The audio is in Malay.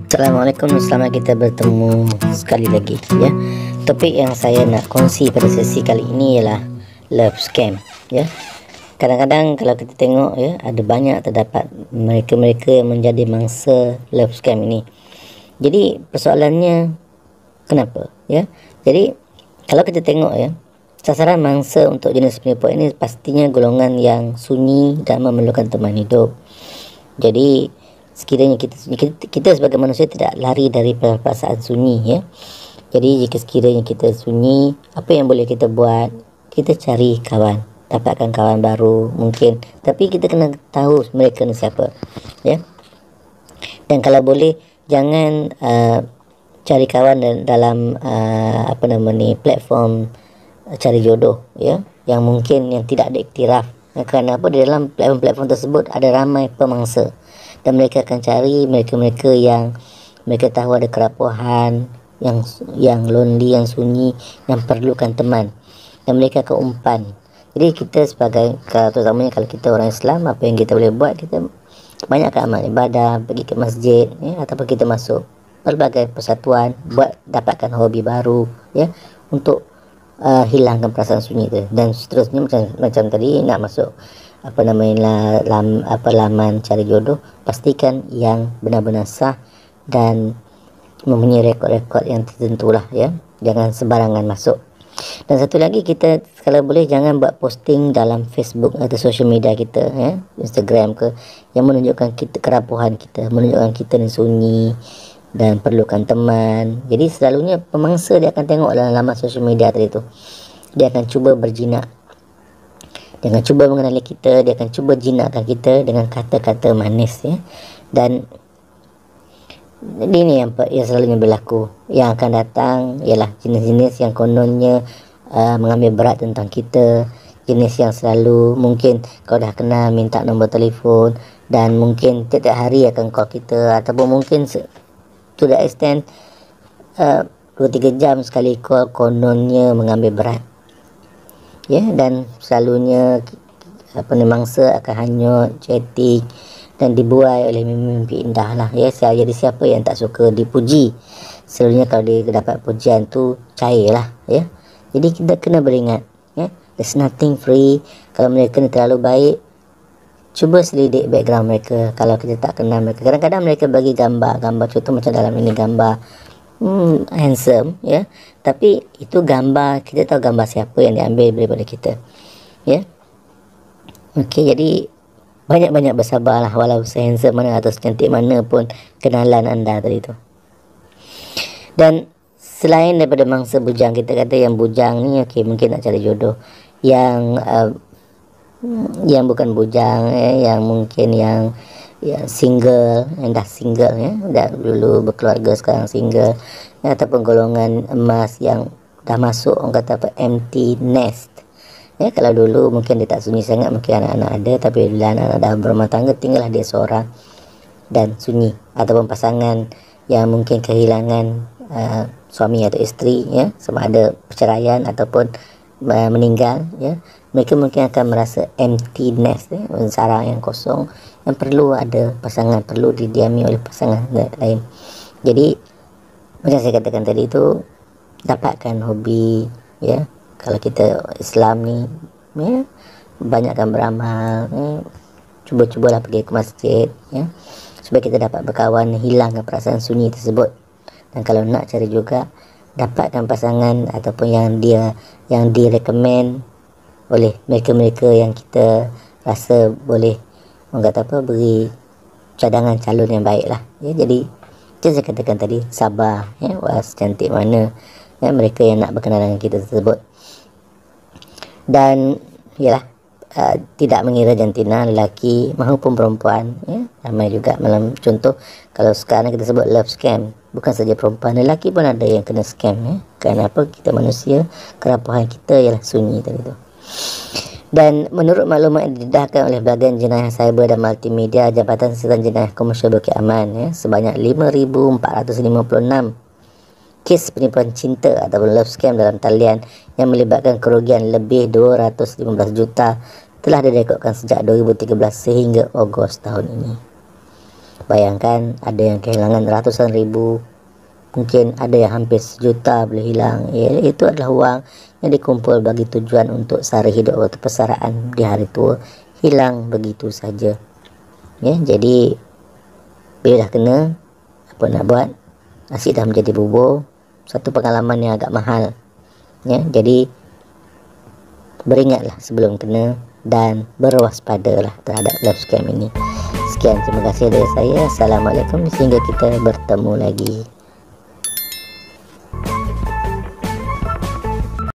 Assalamualaikum, selamat kita bertemu sekali lagi ya. Topik yang saya nak kongsi pada sesi kali ini ialah love scam ya. Kadang-kadang kalau kita tengok ya, ada banyak terdapat mereka-mereka yang menjadi mangsa love scam ini. Jadi persoalannya kenapa ya? Jadi kalau kita tengok ya, sasaran mangsa untuk jenis penipu ini pastinya golongan yang sunyi dan memerlukan teman hidup. Jadi sekiranya kita sebagai manusia tidak lari dari perasaan sunyi ya. Jadi jika sekiranya kita sunyi, apa yang boleh kita buat? Kita cari kawan, dapatkan kawan baru mungkin, tapi kita kena tahu mereka ni siapa ya. Dan kalau boleh jangan cari kawan dalam platform cari jodoh ya, yang mungkin yang tidak ada iktiraf. Kerana apa? Di dalam platform tersebut ada ramai pemangsa dan mereka akan cari mereka-mereka yang mereka tahu ada kerapuhan, yang lonely, yang sunyi, yang perlukan teman, dan mereka akan umpan. Jadi kita sebagai, terutamanya kalau kita orang Islam, apa yang kita boleh buat, kita banyakkan amal ibadah, pergi ke masjid ya, ataupun kita masuk berbagai persatuan, dapatkan hobi baru ya, untuk hilangkan perasaan sunyi itu. Dan seterusnya macam tadi nak masuk laman cari jodoh, pastikan yang benar-benar sah dan mempunyai rekod-rekod yang tertentu lah ya, jangan sembarangan masuk. Dan satu lagi, kita kalau boleh jangan buat posting dalam Facebook atau social media kita ya, Instagram ke, yang menunjukkan kita kerapuhan kita, menunjukkan kita ni sunyi dan perlukan teman. Jadi selalunya pemangsa dia akan tengok dalam laman social media tadi tu, dia akan cuba berjinak, dia akan cuba mengenali kita, dia akan cuba jinakkan kita dengan kata-kata manis ya. Dan ini yang selalunya berlaku. Yang akan datang ialah jenis-jenis yang kononnya mengambil berat tentang kita, jenis yang selalu mungkin kau dah kenal minta nombor telefon, dan mungkin tiap hari akan call kita, ataupun mungkin to the extent 2-3 jam sekali call, kononnya mengambil berat ya. Dan selalunya mangsa akan hanyut, chatting dan dibuai oleh mimpi indah lah ya. Jadi siapa yang tak suka dipuji? Selalunya kalau dia dapat pujian tu cair lah ya. Jadi kita kena beringat ya, there's nothing free. Kalau mereka ni terlalu baik, cuba selidik background mereka. Kalau kita tak kenal mereka, kadang-kadang mereka bagi gambar contoh macam dalam ini gambar handsome ya, tapi itu gambar, kita tahu gambar siapa yang diambil daripada kita ya. Okey, jadi banyak-banyak bersabarlah, walau sehandsome mana atau secantik mana pun kenalan anda tadi tu. Dan selain daripada mangsa bujang, kita kata yang bujang ni okey, mungkin nak cari jodoh yang bukan bujang yang mungkin yang single, yang dah single ya, dah dulu berkeluarga sekarang single ya, ataupun golongan emas yang dah masuk orang kata empty nest ya. Kalau dulu mungkin dia tak sunyi sangat, mungkin anak-anak ada, tapi bila anak-anak dah berumah tangga, tinggallah dia seorang dan sunyi. Ataupun pasangan yang mungkin kehilangan suami atau isteri ya, sama ada perceraian ataupun meninggal ya, mereka mungkin akan merasa empty nest ya, sarang yang kosong, yang perlu ada pasangan, perlu didiami oleh pasangan lain. Jadi macam saya katakan tadi tu, dapatkan hobi ya. Kalau kita Islam ni ya, banyakkan beramal ya. Cuba-cubalah pergi ke masjid ya, supaya kita dapat berkawan, hilangkan perasaan sunyi tersebut. Dan kalau nak cari juga, dapatkan pasangan ataupun yang direkomend oleh mereka-mereka yang kita rasa boleh beri cadangan calon yang baik lah ya. Jadi macam saya katakan tadi, sabar ya, secantik mana ya, mereka yang nak berkenalan dengan kita tersebut. Dan ialah tidak mengira jantina, lelaki maupun perempuan ya, ramai juga malam. Contoh kalau sekarang kita sebut love scam, bukan saja perempuan, lelaki pun ada yang kena scam ya. Kenapa? Kita manusia, kerapuhan kita ialah sunyi tadi tu. Dan menurut maklumat yang didedahkan oleh Bahagian Jenayah Cyber dan Multimedia Jabatan Siasatan Jenayah Komersial Bukit Aman ya, sebanyak 5,456 kes penipuan cinta ataupun love scam dalam talian yang melibatkan kerugian lebih 215 juta telah direkodkan sejak 2013 sehingga Ogos tahun ini. Bayangkan ada yang kehilangan ratusan ribu, mungkin ada yang hampir sejuta boleh hilang. Ya, itu adalah uang yang dikumpul bagi tujuan untuk sara hidup atau persaraan di hari tua, hilang begitu saja. Ya, jadi bila dah kena, apa nak buat, nasi dah menjadi bubur. Satu pengalaman yang agak mahal. Ya, jadi beringatlah sebelum kena dan berwaspadalah terhadap love scam ini. Sekian, terima kasih dari saya. Assalamualaikum, sehingga kita bertemu lagi.